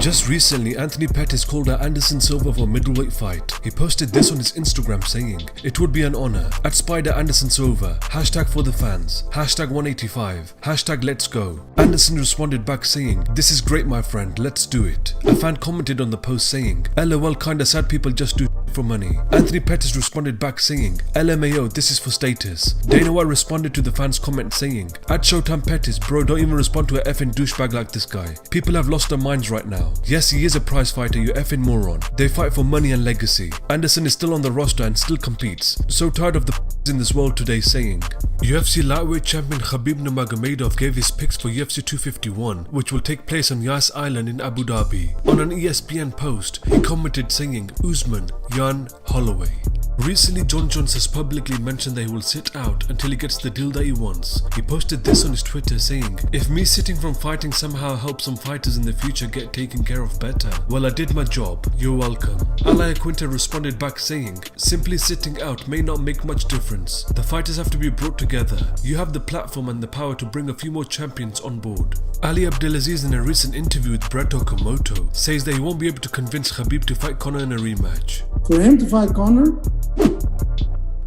Just recently, Anthony Pettis called out Anderson Silva for a middleweight fight. He posted this on his Instagram saying, "It would be an honor. At Spider Anderson Silva, hashtag for the fans, hashtag 185, hashtag let's go." Anderson responded back saying, "This is great my friend, let's do it." A fan commented on the post saying, "LOL, kinda sad people just do for money." Anthony Pettis responded back saying, "LMAO, this is for status." Dana White responded to the fans' comment saying, "At Showtime Pettis, bro, don't even respond to a effing douchebag like this guy. People have lost their minds right now. Yes, he is a prize fighter, you effing moron. They fight for money and legacy. Anderson is still on the roster and still competes. So tired of the in this world today," saying. UFC Lightweight champion Khabib Nurmagomedov gave his picks for UFC 251, which will take place on Yas Island in Abu Dhabi. On an ESPN post, he commented saying, "Usman, Yan, Holloway." Recently, John Jones has publicly mentioned that he will sit out until he gets the deal that he wants. He posted this on his Twitter saying, "If me sitting from fighting somehow helps some fighters in the future get taken care of better, well, I did my job. You're welcome." Iaquinta responded back saying, "Simply sitting out may not make much difference. The fighters have to be brought together. You have the platform and the power to bring a few more champions on board." Ali Abdelaziz, in a recent interview with Brett Okamoto, says that he won't be able to convince Khabib to fight Conor in a rematch. For him to fight Conor,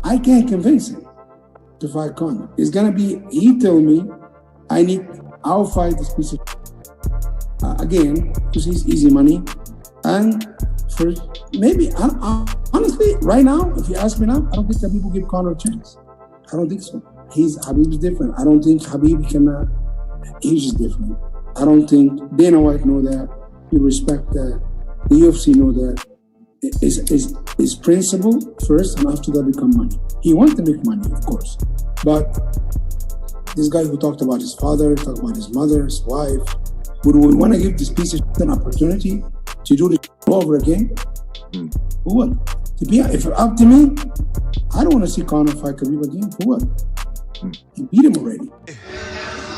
I can't convince him to fight Conor. It's gonna be, he told me, I'll fight this piece of again, because he's easy money. And for maybe, honestly, right now, if you ask me now, I don't think that people give Conor a chance. I don't think so. Khabib's different. I don't think Khabib can, he's just different. I don't think Dana White know that. You respect that. The UFC know that. Is principle first, and after that become money. He wants to make money, of course, but this guy who talked about his father, talked about his mother, his wife, would we want to give this piece of shit an opportunity to do this over again? For what? If it's up to me, I don't want to see Conor fight Khabib again. For what? He beat him already.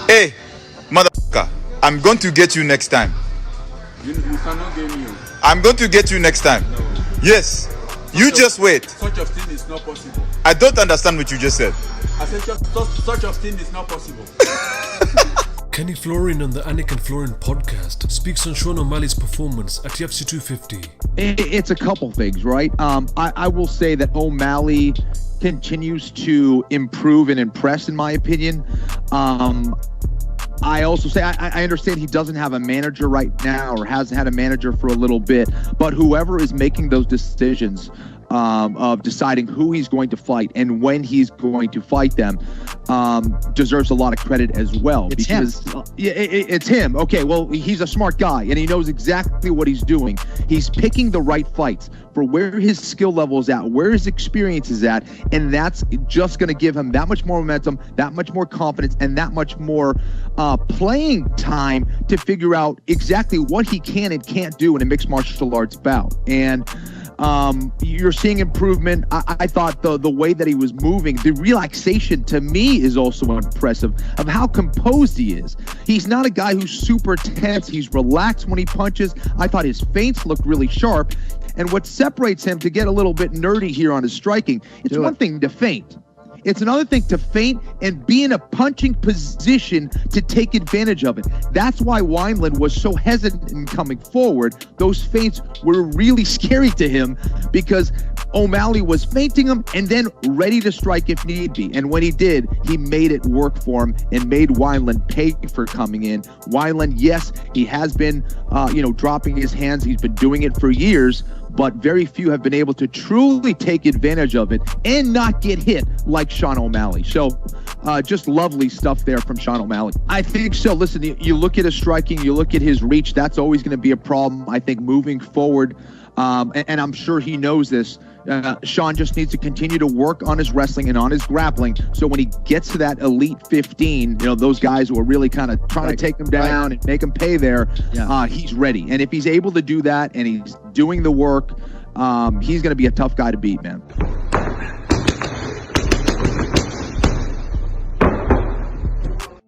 Hey, motherfucker, I'm going to get you next time. You cannot get me. I'm going to get you next time. No. Yes. You just wait. Such a thing is not possible. I don't understand what you just said. I said such a thing is not possible. Kenny Florin on the Anik and Florin podcast speaks on Sean O'Malley's performance at UFC 250. It's a couple things, right? I will say that O'Malley continues to improve and impress, in my opinion. I also say I understand he doesn't have a manager right now, or hasn't had a manager for a little bit, but whoever is making those decisions of deciding who he's going to fight and when he's going to fight them deserves a lot of credit as well. It's it's him. Okay, well, he's a smart guy and he knows exactly what he's doing. He's picking the right fights for where his skill level is at, where his experience is at, and that's just going to give him that much more momentum, that much more confidence, and that much more playing time to figure out exactly what he can and can't do in a mixed martial arts bout. And you're seeing improvement. I thought the way that he was moving, the relaxation to me is also impressive of how composed he is. He's not a guy who's super tense. He's relaxed when he punches. I thought his feints looked really sharp. And what separates him, to get a little bit nerdy here on his striking, it's one thing to feint. It's another thing to feint and be in a punching position to take advantage of it. That's why Wineland was so hesitant in coming forward. Those feints were really scary to him because O'Malley was feinting him and then ready to strike if need be. And when he did, he made it work for him and made Wineland pay for coming in. Wineland, yes, he has been, dropping his hands. He's been doing it for years, but very few have been able to truly take advantage of it and not get hit like Sean O'Malley. So just lovely stuff there from Sean O'Malley. I think so. Listen, you look at his striking, you look at his reach, that's always going to be a problem, I think, moving forward. And I'm sure he knows this. Sean just needs to continue to work on his wrestling and on his grappling. So when he gets to that elite 15, those guys who are really kind of trying to take him down and make him pay there, he's ready. And if he's able to do that and he's doing the work, he's going to be a tough guy to beat, man.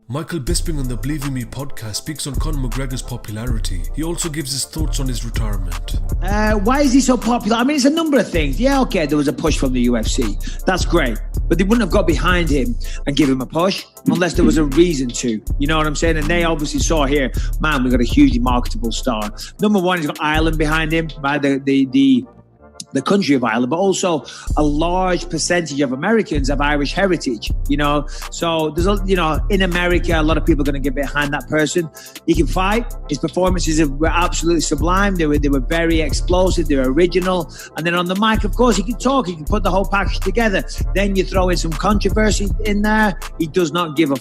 Michael Bisping on the Believe in Me podcast speaks on Conor McGregor's popularity. He also gives his thoughts on his retirement. Why is he so popular? I mean, it's a number of things. Yeah, okay, there was a push from the UFC. That's great. but they wouldn't have got behind him and give him a push unless there was a reason to. You know what I'm saying? And they obviously saw here, man, we got a hugely marketable star. Number one, he's got Ireland behind him, right? The country of Ireland, but also a large percentage of Americans have Irish heritage, you know. So there's in America, a lot of people are going to get behind that person. He can fight. His performances were absolutely sublime. They were very explosive. They were original. And then on the mic, of course, he can talk. He can put the whole package together. Then you throw in some controversy in there. He does not give a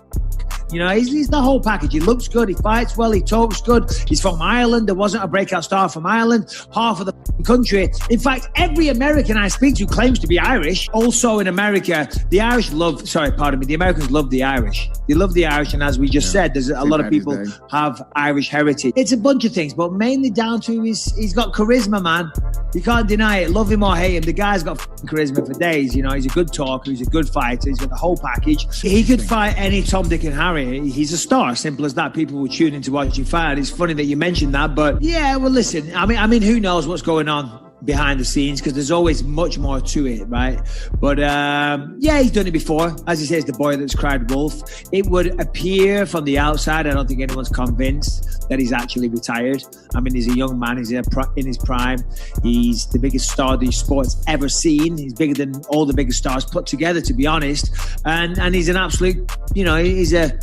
You know, he's the whole package. He looks good. He fights well. He talks good. He's from Ireland. There wasn't a breakout star from Ireland. Half of the country. In fact, every American I speak to claims to be Irish. Also in America, the Americans love the Irish. They love the Irish. And as we just said, there's a lot of people have Irish heritage. It's a bunch of things, but mainly down to he's got charisma, man. You can't deny it. Love him or hate him. The guy's got charisma for days. You know, he's a good talker. He's a good fighter. He's got the whole package. He could fight any Tom, Dick and Harry. He's a star. Simple as that. People will tune in to watch him fight. It's funny that you mentioned that, but yeah, well, listen, I mean, who knows what's going on behind the scenes, because there's always much more to it, right? But yeah, he's done it before. As he says, the boy that's cried wolf. It would appear from the outside, I don't think anyone's convinced that he's actually retired. I mean, he's a young man. He's in his prime. He's the biggest star the sport's ever seen. He's bigger than all the biggest stars put together, to be honest. And he's an absolute, you know, he's a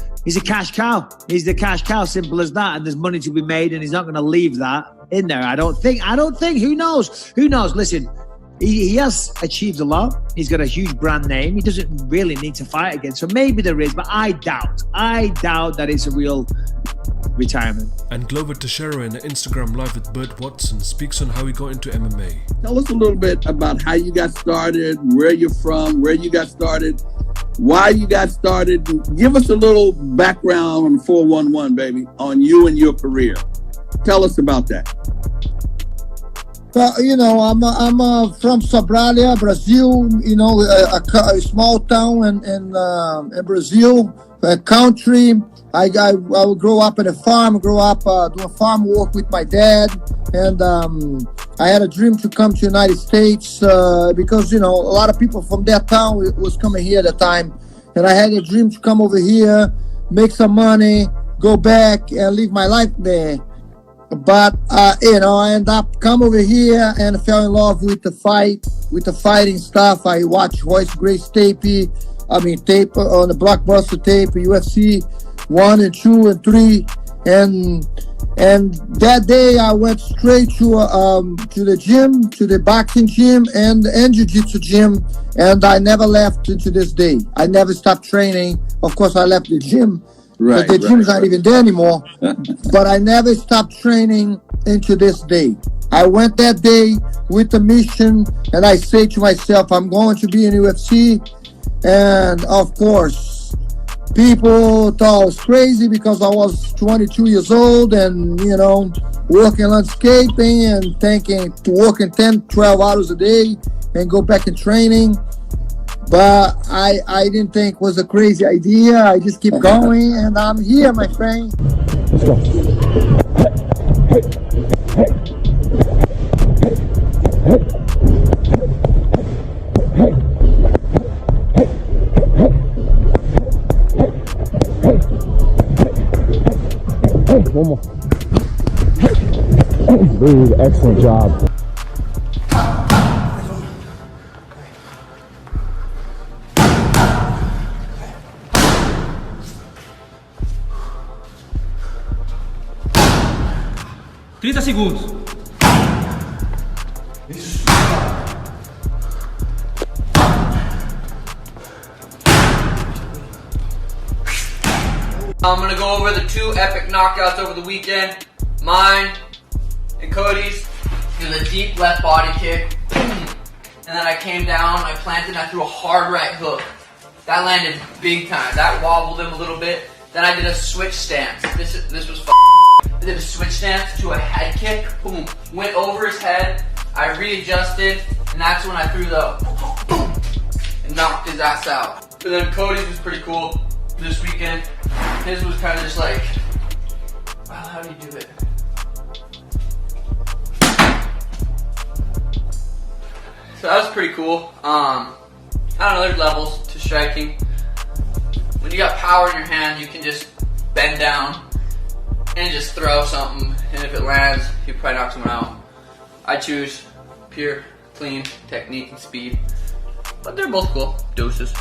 cash cow. He's the cash cow, simple as that. And there's money to be made, and he's not going to leave that in there. I don't think. Who knows? Listen, he has achieved a lot. He's got a huge brand name. He doesn't really need to fight again. So maybe there is, but I doubt that it's a real retirement. And Glover Teixeira in an Instagram live with Bert Watson speaks on how he got into MMA. Tell us a little bit about how you got started, where you're from, where you got started, why you got started. Give us a little background on 411, baby, on you and your career. Tell us about that. You know, I'm from Sobralia, Brazil. You know, a small town in Brazil, a country. I would grow up in a farm, doing farm work with my dad, and I had a dream to come to the United States because, you know, a lot of people from that town was coming here at the time, and I had a dream to come over here, make some money, go back and live my life there. But you know, I ended up come over here and fell in love with the fighting stuff. I watched Royce Grace tape on the Blockbuster tape, UFC 1 and 2 and 3, and that day I went straight to the gym, to the boxing gym and jiu-jitsu gym, and I never left to this day. I never stopped training. Of course, I left the gym. But the gym's not even there anymore. But I never stopped training into this day. I went that day with a mission, and I say to myself, I'm going to be in UFC. And of course, people thought I was crazy because I was 22 years old and, you know, working landscaping and thinking to working 10, 12 hours a day and go back in training. But I didn't think it was a crazy idea. I just keep going, and I'm here, my friend. Let's go. Hey, hey, hey, hey, hey, hey, one more. Dude, excellent job. Segundos. I'm gonna go over the 2 epic knockouts over the weekend. Mine and Cody's. Did a deep left body kick. And then I came down, I planted, and I threw a hard right hook. That landed big time. That wobbled him a little bit. Then I did a switch stance. This was I did a switch stance to a head kick, boom, went over his head, I readjusted, and that's when I threw the boom, and knocked his ass out. But then Cody's was pretty cool this weekend. His was kind of just like, wow, how do you do it? So that was pretty cool. I don't know, there's levels to striking. When you got power in your hand, you can just bend down and just throw something, and if it lands, you probably knock someone out. I choose pure, clean technique and speed, but they're both cool. Deuces.